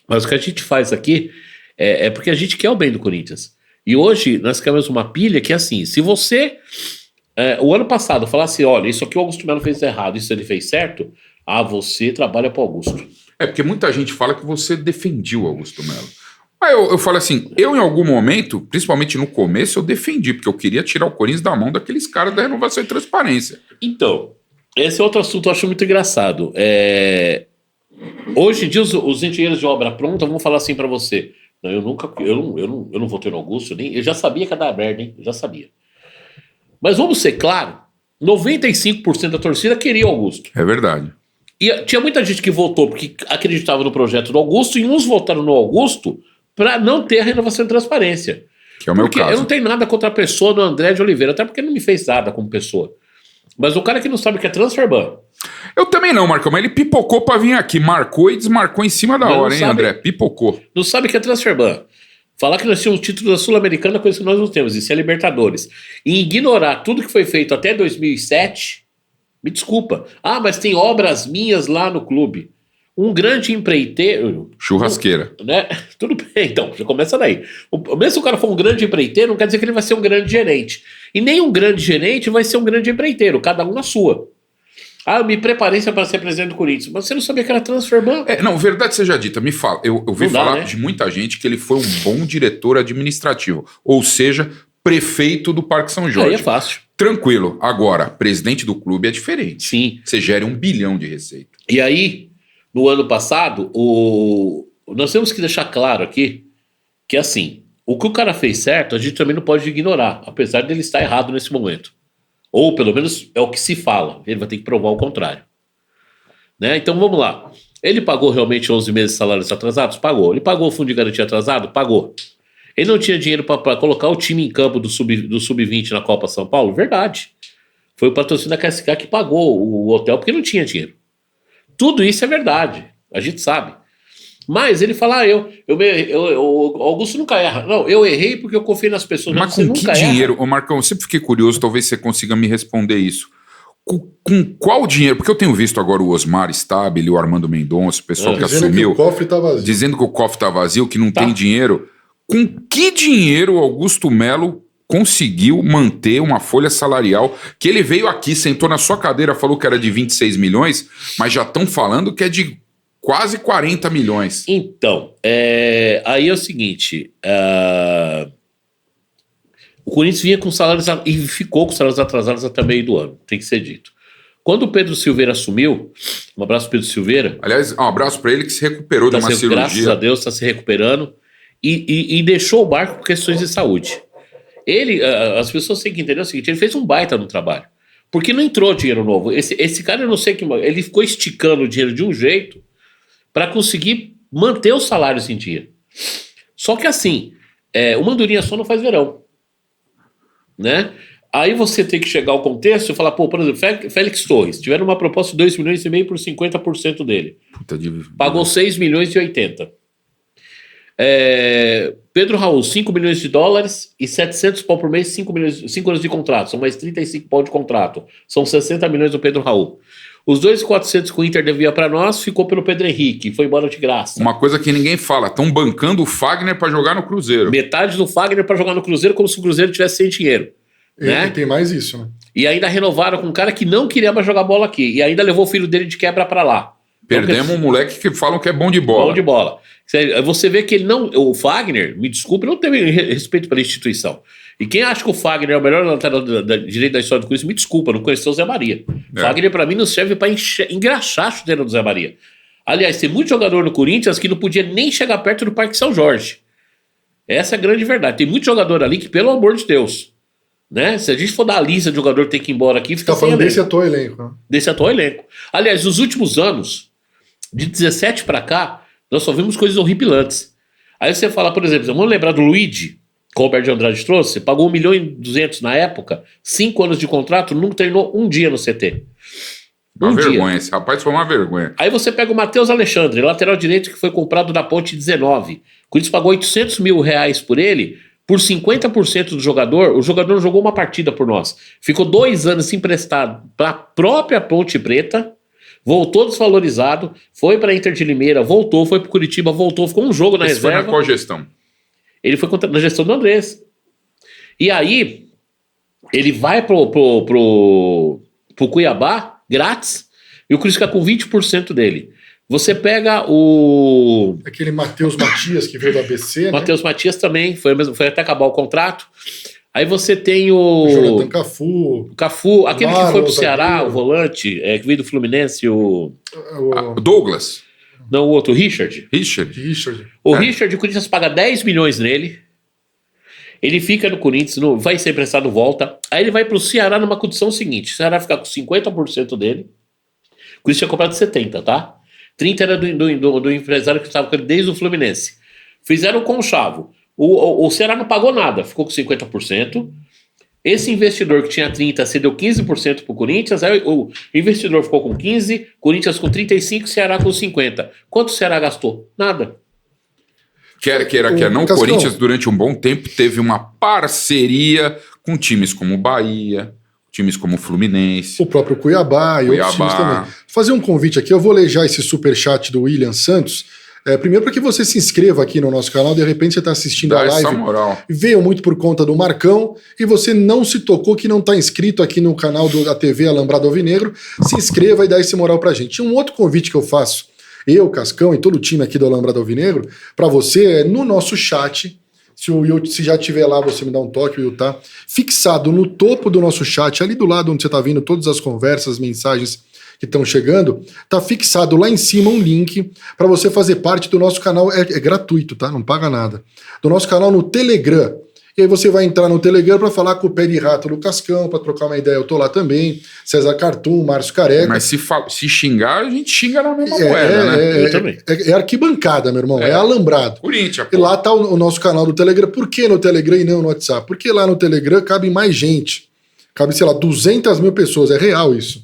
Mas o que a gente faz aqui é porque a gente quer o bem do Corinthians. E hoje nós queremos uma pilha que é assim, se você, o ano passado, falasse, olha, isso aqui o Augusto Melo fez errado, isso ele fez certo, você trabalha pro Augusto. Porque muita gente fala que você defendia o Augusto Melo. Aí eu falo assim, eu em algum momento, principalmente no começo, eu defendi, porque eu queria tirar o Corinthians da mão daqueles caras da Renovação e Transparência. Então, esse é outro assunto que eu acho muito engraçado. Hoje em dia, os engenheiros de obra pronta vão falar assim pra você, não, eu não votei no Augusto, eu já sabia que ia dar merda, hein? Eu já sabia. Mas vamos ser claros, 95% da torcida queria o Augusto. É verdade. E tinha muita gente que votou porque acreditava no projeto do Augusto, e uns votaram no Augusto para não ter a renovação e transparência. Que é o meu caso. Eu não tenho nada contra a pessoa do André de Oliveira, até porque ele não me fez nada como pessoa. Mas o cara que não sabe o que é transfer ban. Eu também não, Marcão, mas ele pipocou pra vir aqui. Marcou e desmarcou em cima da hora, hein, André? Pipocou. Não sabe o que é transfer ban. Falar que nós tínhamos o título da Sul-Americana, coisa que nós não temos, isso é Libertadores. E ignorar tudo que foi feito até 2007, me desculpa. Mas tem obras minhas lá no clube. Um grande empreiteiro... Churrasqueira. Né? Tudo bem, então, já começa daí. Mesmo se o cara for um grande empreiteiro, não quer dizer que ele vai ser um grande gerente. E nem um grande gerente vai ser um grande empreiteiro, cada um na sua. Eu me preparei para ser presidente do Corinthians, mas você não sabia que era transfer ban? Não, verdade seja dita, me fala. Eu ouvi falar de muita gente que ele foi um bom diretor administrativo, ou seja, prefeito do Parque São Jorge. Aí é fácil. Tranquilo. Agora, presidente do clube é diferente. Sim. Você gera 1 bilhão de receita. E aí, no ano passado, nós temos que deixar claro aqui que, assim, o que o cara fez certo, a gente também não pode ignorar, apesar dele estar errado nesse momento. Ou, pelo menos, é o que se fala. Ele vai ter que provar o contrário. Né? Então, vamos lá. Ele pagou realmente 11 meses de salários atrasados? Pagou. Ele pagou o fundo de garantia atrasado? Pagou. Ele não tinha dinheiro para colocar o time em campo do Sub-20 na Copa São Paulo? Verdade. Foi o patrocínio da KSK que pagou o hotel porque não tinha dinheiro. Tudo isso é verdade. A gente sabe. Mas ele fala, o Augusto nunca erra. Não, eu errei porque eu confiei nas pessoas. Mas com que dinheiro? Ô Marcão, eu sempre fiquei curioso, talvez você consiga me responder isso. Com qual dinheiro? Porque eu tenho visto agora o Osmar Stabile, o Armando Mendonça, o pessoal que assumiu. Que o cofre tá vazio. Dizendo que o cofre tá vazio, que não tem dinheiro. Com que dinheiro o Augusto Melo conseguiu manter uma folha salarial que ele veio aqui, sentou na sua cadeira, falou que era de 26 milhões, mas já estão falando que é de quase 40 milhões. Então, aí é o seguinte, o Corinthians vinha com salários e ficou com salários atrasados até meio do ano, tem que ser dito. Quando o Pedro Silveira assumiu, um abraço Pedro Silveira. Aliás, um abraço para ele que se recuperou de uma cirurgia. Graças a Deus está se recuperando e deixou o barco por questões de saúde. As pessoas têm que entender o seguinte, ele fez um baita no trabalho, porque não entrou dinheiro novo. Esse cara, eu não sei ele ficou esticando o dinheiro de um jeito para conseguir manter os salários em dia. Só que assim, uma andorinha só não faz verão. Né? Aí você tem que chegar ao contexto e falar, por exemplo, Félix Torres, tiveram uma proposta de 2,5 milhões por 50% dele. Pagou 6 milhões e 80. Pedro Raul, 5 milhões de dólares e 700 pau por mês, 5 anos de contrato, são mais 35 pau de contrato. São 60 milhões do Pedro Raul. Os 2.400 que o Inter devia para nós ficou pelo Pedro Henrique, foi embora de graça. Uma coisa que ninguém fala, estão bancando o Fagner para jogar no Cruzeiro. Metade do Fagner para jogar no Cruzeiro, como se o Cruzeiro tivesse sem dinheiro. Né? Tem mais isso, né? E ainda renovaram com um cara que não queria mais jogar bola aqui. E ainda levou o filho dele de quebra para lá. Perdemos um moleque que falam que é bom de bola. Bom de bola. Você vê que ele não... O Fagner, me desculpe, não teve respeito pela instituição. E quem acha que o Fagner é o melhor lateral direito da história do Corinthians, me desculpa, não conheceu o Zé Maria. Fagner, para mim, não serve para engraxar a chuteira do Zé Maria. Aliás, tem muito jogador no Corinthians que não podia nem chegar perto do Parque São Jorge. Essa é a grande verdade. Tem muito jogador ali que, pelo amor de Deus, né? Se a gente for dar a lista de jogador que tem que ir embora aqui, fica tá falando desse atual elenco. Né? Desse atual elenco. Aliás, nos últimos anos, de 17 para cá, nós só vimos coisas horripilantes. Aí você fala, por exemplo, vamos lembrar do Luigi, que o Roberto de Andrade trouxe, pagou 1.200.000 na época, 5 anos de contrato, nunca treinou um dia no CT. Uma vergonha, esse rapaz foi uma vergonha. Aí você pega o Matheus Alexandre, lateral direito que foi comprado da Ponte 19. O Corinthians pagou R$800 mil por ele, por 50% do jogador. O jogador não jogou uma partida por nós. Ficou 2 anos emprestado para a própria Ponte Preta, voltou desvalorizado, foi para Inter de Limeira, voltou, foi para Curitiba, voltou, ficou um jogo na Esse foi reserva. na qual gestão? Ele foi na gestão do Andrés. E aí, ele vai pro Cuiabá, grátis, e o Corinthians fica com 20% dele. Você pega o Aquele Matheus Matias que veio do ABC, Matheus Matias também, foi até acabar o contrato. Aí você tem O o Jonathan Cafu, Cafu, aquele que Marlon, foi pro Ceará, zagueiro. o volante, que veio do Fluminense, o Douglas, não, o outro, o Richard. Richard. Richard. O É. Richard, o Corinthians paga 10 milhões nele. Ele fica no Corinthians, vai ser emprestado, volta. Aí ele vai pro Ceará numa condição seguinte: o Ceará fica com 50% dele. O Corinthians tinha comprado 70%, tá? 30% era do empresário que estava com ele desde o Fluminense. Fizeram com o Chavo. O Ceará não pagou nada, ficou com 50%. Esse investidor que tinha 30% cedeu 15% pro Corinthians. Aí o investidor ficou com 15%, Corinthians com 35%, Ceará com 50%. Quanto o Ceará gastou? Nada. Quer não, o Cascão. Corinthians durante um bom tempo teve uma parceria com times como Bahia, times como Fluminense. O próprio Cuiabá e outros times também. Fazer um convite aqui, eu vou ler já esse superchat do William Santos. Primeiro para que você se inscreva aqui no nosso canal, de repente você está assistindo Dá a essa live, moral. veio muito por conta do Marcão, e você não se tocou que não está inscrito aqui no canal da TV Alambrado Alvinegro, se inscreva e dá esse moral pra gente. E um outro convite que eu faço, eu, Cascão e todo o time aqui do Alambrado Alvinegro, para você é no nosso chat. Se já estiver lá, você me dá um toque, o Will tá fixado no topo do nosso chat, ali do lado onde você está vendo todas as conversas, as mensagens que estão chegando, tá fixado lá em cima um link para você fazer parte do nosso canal, é gratuito, tá? Não paga nada. Do nosso canal no Telegram. E aí você vai entrar no Telegram para falar com o pé de rato do Cascão, para trocar uma ideia, eu tô lá também, César Cartum, Márcio Careca. Mas se xingar, a gente xinga na mesma moeda, né? Eu também. É arquibancada, meu irmão, é alambrado. Corinthians, E pô. lá tá o nosso canal do Telegram. Por que no Telegram e não no WhatsApp? Porque lá no Telegram cabe mais gente. Cabe, sei lá, 200 mil pessoas. É real isso.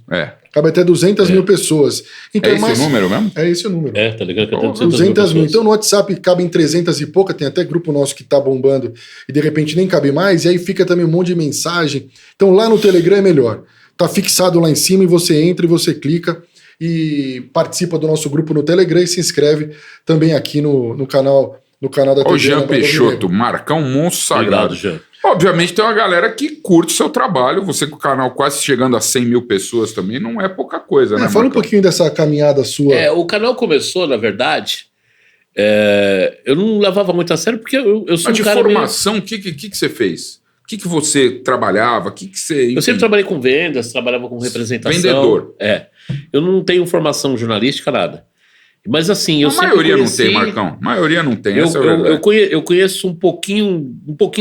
Cabe até 200 mil pessoas. Então, É esse o número mesmo? É esse o número. Tá ligado? Que eu tenho 200 mil. pessoas. Então no WhatsApp cabem 300 e pouca, tem até grupo nosso que tá bombando e de repente nem cabe mais, e aí fica também um monte de mensagem. Então lá no Telegram é melhor. Tá fixado lá em cima e você entra e você clica e participa do nosso grupo no Telegram e se inscreve também aqui no canal da TV. Ô, Jean Alambrado Peixoto, Alvinegro. Marcão monstro sagrado. Obrigado, Jean. Obviamente tem uma galera que curte o seu trabalho, você com o canal quase chegando a 100 mil pessoas também, não é pouca coisa, né, Fala um Marcão? pouquinho dessa caminhada sua. O canal começou, na verdade, eu não levava muito a sério, porque eu sou Mas de um cara meio... formação, o que você fez? O que você trabalhava? O que você... Eu sempre trabalhei com vendas, trabalhava com representação. Vendedor. Eu não tenho formação jornalística, nada. Mas assim, eu A sempre maioria conheci... não tem, Marcão. A maioria não tem, essa é a verdade. Eu conheço um pouquinho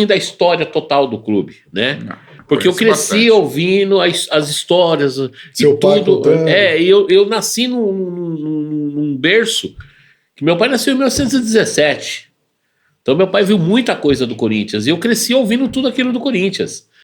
da história total do clube, né? Porque eu Conheço cresci bastante. ouvindo as histórias Seu e pai tudo. contando. E eu nasci num berço que meu pai nasceu em 1917. Então meu pai viu muita coisa do Corinthians e eu cresci ouvindo tudo aquilo do Corinthians.